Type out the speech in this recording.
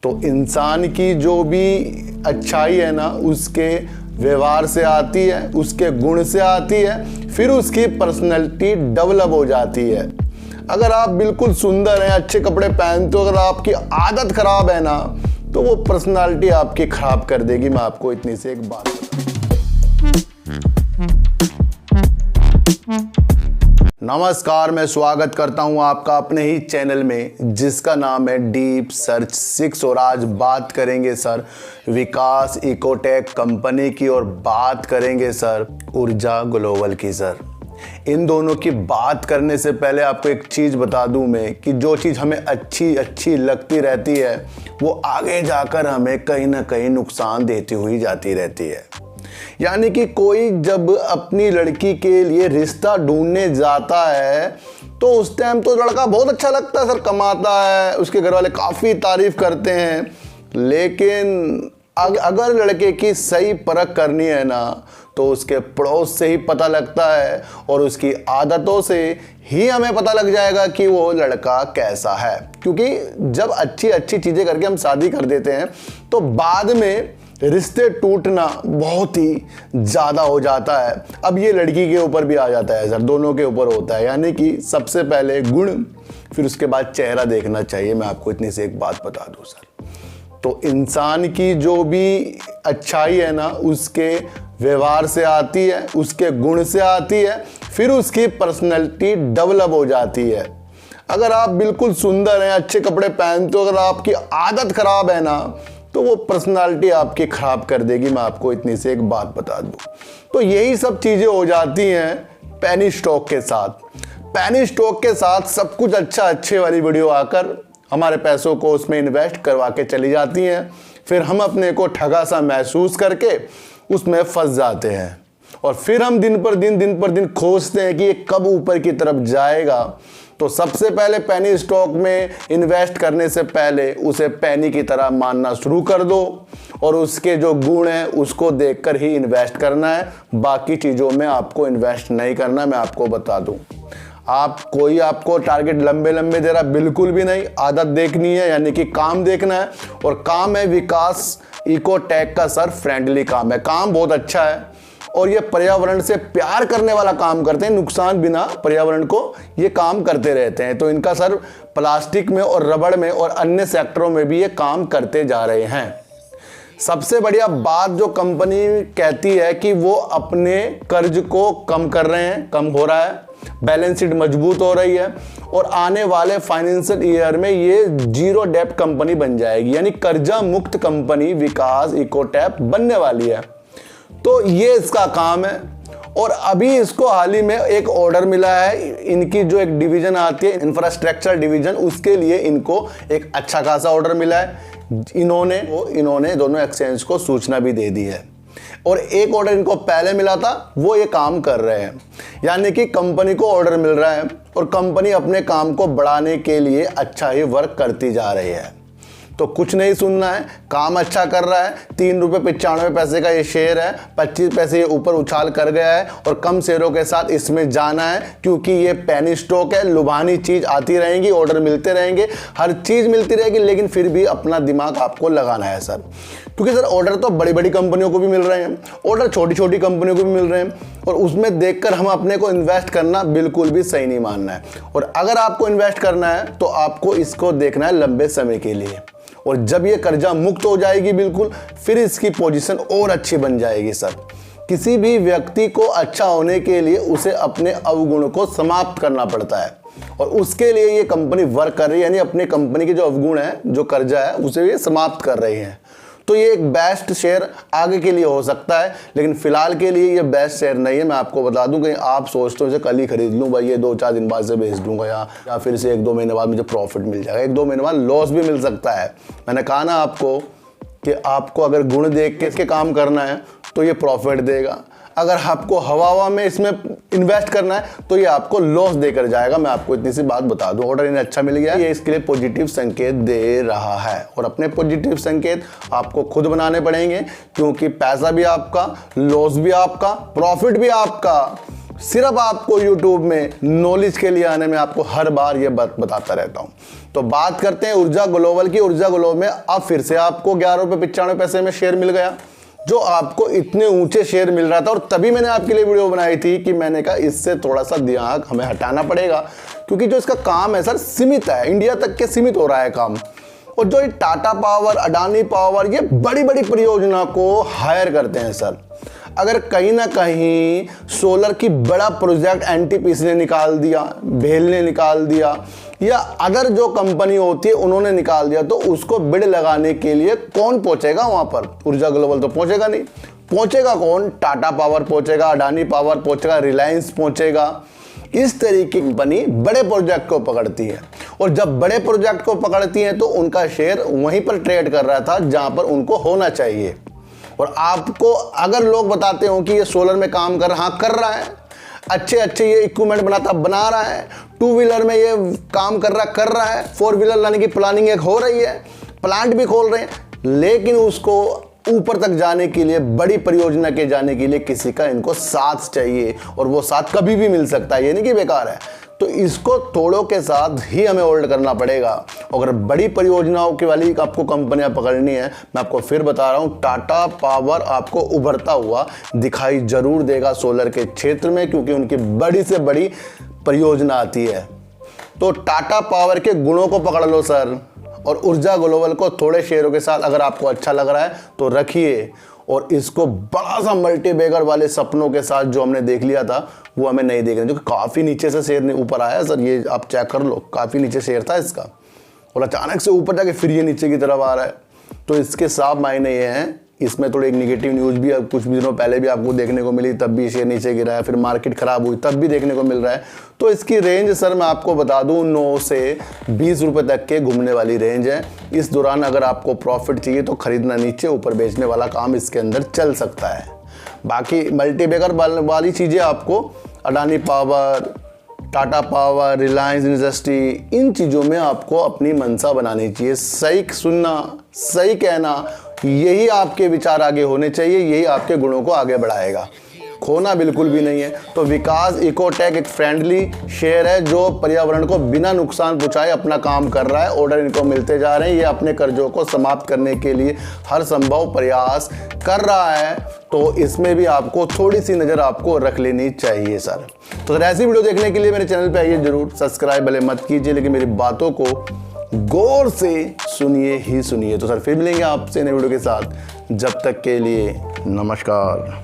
तो इंसान की जो भी अच्छाई है ना, उसके व्यवहार से आती है, उसके गुण से आती है, फिर उसकी पर्सनैलिटी डेवलप हो जाती है। अगर आप बिल्कुल सुंदर हैं, अच्छे कपड़े पहनते हो, अगर आपकी आदत खराब है ना, तो वो पर्सनालिटी आपकी खराब कर देगी। मैं आपको इतनी सी एक बात नमस्कार, मैं स्वागत करता हूं आपका अपने ही चैनल में जिसका नाम है डीप सर्च 6। और आज बात करेंगे सर विकास इकोटेक कंपनी की, और बात करेंगे सर ऊर्जा ग्लोबल की। सर इन दोनों की बात करने से पहले आपको एक चीज़ बता दूं मैं कि जो चीज़ हमें अच्छी लगती रहती है वो आगे जाकर हमें कहीं ना कहीं नुकसान देती हुई जाती रहती है। यानी कि कोई जब अपनी लड़की के लिए रिश्ता ढूंढने जाता है तो उस टाइम तो लड़का बहुत अच्छा लगता है, सर कमाता है, उसके घर वाले काफ़ी तारीफ करते हैं। लेकिन अगर लड़के की सही परख करनी है ना, तो उसके पड़ोस से ही पता लगता है और उसकी आदतों से ही हमें पता लग जाएगा कि वो लड़का कैसा है। क्योंकि जब अच्छी चीज़ें करके हम शादी कर देते हैं तो बाद में रिश्ते टूटना बहुत ही ज़्यादा हो जाता है। अब ये लड़की के ऊपर भी आ जाता है सर, दोनों के ऊपर होता है। यानी कि सबसे पहले गुण, फिर उसके बाद चेहरा देखना चाहिए। मैं आपको इतनी से एक बात बता दूं सर, तो इंसान की जो भी अच्छाई है ना, उसके व्यवहार से आती है, उसके गुण से आती है, फिर उसकी पर्सनैलिटी डेवलप हो जाती है। अगर आप बिल्कुल सुंदर हैं, अच्छे कपड़े पहनते हो, अगर आपकी आदत खराब है ना, तो वो पर्सनालिटी आपकी खराब कर देगी। मैं आपको इतनी से एक बात बता दूं। तो यही सब चीज़ें हो जाती हैं पेनी स्टॉक के साथ। पेनी स्टॉक के साथ सब कुछ अच्छे वाली वीडियो आकर हमारे पैसों को उसमें इन्वेस्ट करवा के चली जाती हैं। फिर हम अपने को ठगा सा महसूस करके उसमें फंस जाते हैं और फिर हम दिन पर दिन खोजते हैं कि ये कब ऊपर की तरफ जाएगा। तो सबसे पहले पेनी स्टॉक में इन्वेस्ट करने से पहले उसे पेनी की तरह मानना शुरू कर दो और उसके जो गुण हैं उसको देखकर ही इन्वेस्ट करना है। बाकी चीज़ों में आपको इन्वेस्ट नहीं करना। मैं आपको बता दूं, आपको टारगेट लंबे दे रहा, बिल्कुल भी नहीं। आदत देखनी है, यानी कि काम देखना है। और काम है विकास इकोटेक का सर फ्रेंडली काम है। काम बहुत अच्छा है और ये पर्यावरण से प्यार करने वाला काम करते हैं, नुकसान बिना पर्यावरण को ये काम करते रहते हैं। तो इनका सर प्लास्टिक में और रबड़ में और अन्य सेक्टरों में भी ये काम करते जा रहे हैं। सबसे बढ़िया बात जो कंपनी कहती है कि वो अपने कर्ज को कम कर रहे हैं, कम हो रहा है, बैलेंस शीट मजबूत हो रही है और आने वाले फाइनेंशियल ईयर में ये जीरो डेब्ट कंपनी बन जाएगी। यानी कर्जा मुक्त कंपनी विकास इकोटेक बनने वाली है। तो ये इसका काम है। और अभी इसको हाल ही में एक ऑर्डर मिला है। इनकी जो एक डिवीजन आती है इंफ्रास्ट्रक्चर डिवीजन, उसके लिए इनको एक अच्छा खासा ऑर्डर मिला है। इन्होंने दोनों एक्सचेंज को सूचना भी दे दी है और एक ऑर्डर इनको पहले मिला था, वो ये काम कर रहे हैं। यानी कि कंपनी को ऑर्डर मिल रहा है और कंपनी अपने काम को बढ़ाने के लिए अच्छा ही वर्क करती जा रही है। तो कुछ नहीं सुनना है, काम अच्छा कर रहा है। 3 रुपये 95 पैसे का ये शेयर है, 25 पैसे ये ऊपर उछाल कर गया है और कम शेयरों के साथ इसमें जाना है। क्योंकि ये पेनी स्टॉक है, लुभानी चीज़ आती रहेंगी, ऑर्डर मिलते रहेंगे, हर चीज़ मिलती रहेगी, लेकिन फिर भी अपना दिमाग आपको लगाना है सर। क्योंकि सर ऑर्डर तो बड़ी कंपनियों को भी मिल रहे हैं, ऑर्डर छोटी कंपनियों को भी मिल रहे हैं और उसमें देखकर हम अपने को इन्वेस्ट करना बिल्कुल भी सही नहीं मानना है। और अगर आपको इन्वेस्ट करना है तो आपको इसको देखना है लंबे समय के लिए। और जब ये कर्जा मुक्त हो जाएगी बिल्कुल, फिर इसकी पोजीशन और अच्छी बन जाएगी सर। किसी भी व्यक्ति को अच्छा होने के लिए उसे अपने अवगुण को समाप्त करना पड़ता है और उसके लिए ये कंपनी वर्क कर रही है। यानी अपने कंपनी के जो अवगुण है, जो कर्जा है, उसे ये समाप्त कर रही है। तो ये एक बेस्ट शेयर आगे के लिए हो सकता है, लेकिन फिलहाल के लिए ये बेस्ट शेयर नहीं है। मैं आपको बता दूं कि आप सोचते हो इसे कल ही खरीद लूँ भाई, ये 2-4 दिन बाद से बेच दूंगा या फिर से 1-2 महीने बाद मुझे प्रॉफिट मिल जाएगा। 1-2 महीने बाद लॉस भी मिल सकता है। मैंने कहा ना आपको कि आपको अगर गुण देख के इसके काम करना है तो ये प्रॉफिट देगा। अगर आपको हवा में इसमें इन्वेस्ट करना है तो ये आपको लॉस देकर जाएगा। मैं आपको इतनी सी बात बता दूं, ऑर्डर इन्हें अच्छा मिल गया, ये इसके लिए पॉजिटिव संकेत दे रहा है। और अपने पॉजिटिव संकेत आपको खुद बनाने पड़ेंगे, क्योंकि पैसा भी आपका, लॉस भी आपका, प्रॉफिट भी आपका। सिर्फ आपको YouTube में नॉलेज के लिए आने में आपको हर बार ये बताता रहता हूँ। तो बात करते हैं ऊर्जा ग्लोबल की। ऊर्जा ग्लोबल में अब फिर से आपको 11.95 रुपये में शेयर मिल गया, जो आपको इतने ऊंचे शेयर मिल रहा था। और तभी मैंने आपके लिए वीडियो बनाई थी कि मैंने कहा इससे थोड़ा सा दिमाग हमें हटाना पड़ेगा, क्योंकि जो इसका काम है सर सीमित है, इंडिया तक के सीमित हो रहा है काम। और जो ये टाटा पावर, अडानी पावर, ये बड़ी बड़ी परियोजना को हायर करते हैं सर। अगर कहीं ना कहीं सोलर की बड़ा प्रोजेक्ट एनटीपीसी ने निकाल दिया, भेल ने निकाल दिया, या अदर जो कंपनी होती है उन्होंने निकाल दिया, तो उसको बिड लगाने के लिए कौन पहुंचेगा वहां पर? ऊर्जा ग्लोबल तो पहुंचेगा नहीं। पहुंचेगा कौन? टाटा पावर पहुंचेगा, अडानी पावर पहुंचेगा, रिलायंस पहुंचेगा। इस तरीके की कंपनी बड़े प्रोजेक्ट को पकड़ती है, और जब बड़े प्रोजेक्ट को पकड़ती है तो उनका शेयर वहीं पर ट्रेड कर रहा था जहां पर उनको होना चाहिए। और आपको अगर लोग बताते हो कि ये सोलर में काम कर रहा, हाँ कर रहा है, अच्छे अच्छे ये इक्विपमेंट बना रहा है, 2 व्हीलर में ये काम कर रहा है, 4 व्हीलर लाने की प्लानिंग एक हो रही है, प्लांट भी खोल रहे हैं, लेकिन उसको ऊपर तक जाने के लिए, बड़ी परियोजना के जाने के लिए किसी का इनको साथ चाहिए, और वो साथ कभी भी मिल सकता है, ये नहीं कि बेकार है। तो इसको तोड़ों के साथ ही हमें होल्ड करना पड़ेगा। अगर बड़ी परियोजनाओं की वाली आपको कंपनियां पकड़नी है, मैं आपको फिर बता रहा हूं, टाटा पावर आपको उभरता हुआ दिखाई जरूर देगा सोलर के क्षेत्र में, क्योंकि उनकी बड़ी से बड़ी परियोजना आती है। तो टाटा पावर के गुणों को पकड़ लो सर, और ऊर्जा ग्लोबल को थोड़े शेयरों के साथ अगर आपको अच्छा लग रहा है तो रखिए, और इसको बड़ा सा मल्टीबैगर वाले सपनों के साथ जो हमने देख लिया था वो हमें नहीं देखना, जो कि काफ़ी नीचे से शेयर ऊपर आया सर। ये आप चेक कर लो, काफ़ी नीचे शेयर था इसका, और अचानक से ऊपर जाके फिर ये नीचे की तरफ आ रहा है। तो इसके साफ मायने ये हैं, इसमें थोड़ी एक निगेटिव न्यूज़ भी कुछ दिनों पहले भी आपको देखने को मिली, तब भी शेयर नीचे गिरा है, फिर मार्केट ख़राब हुई तब भी देखने को मिल रहा है। तो इसकी रेंज सर मैं आपको बता दूं 9 से 20 रुपये तक के घूमने वाली रेंज है। इस दौरान अगर आपको प्रॉफिट चाहिए तो खरीदना नीचे, ऊपर बेचने वाला काम इसके अंदर चल सकता है। बाकी मल्टीबैगर वाली चीज़ें आपको Adani power, Tata power, Reliance industry, इन चीज़ों में आपको अपनी मंशा बनानी चाहिए। सही सुनना, सही कहना, यही आपके विचार आगे होने चाहिए, यही आपके गुणों को आगे बढ़ाएगा, खोना बिल्कुल भी नहीं है। तो विकास इकोटेक एक फ्रेंडली शेयर है जो पर्यावरण को बिना नुकसान पहुंचाए अपना काम कर रहा है। ऑर्डर इनको मिलते जा रहे हैं, ये अपने कर्जों को समाप्त करने के लिए हर संभव प्रयास कर रहा है। तो इसमें भी आपको थोड़ी सी नज़र आपको रख लेनी चाहिए सर। तो सर ऐसी वीडियो देखने के लिए मेरे चैनल पे आइए जरूर, सब्सक्राइब भले मत कीजिए, लेकिन मेरी बातों को गौर से सुनिए ही सुनिए। तो सर फिर मिलेंगे आपसे नए वीडियो के साथ, जब तक के लिए नमस्कार।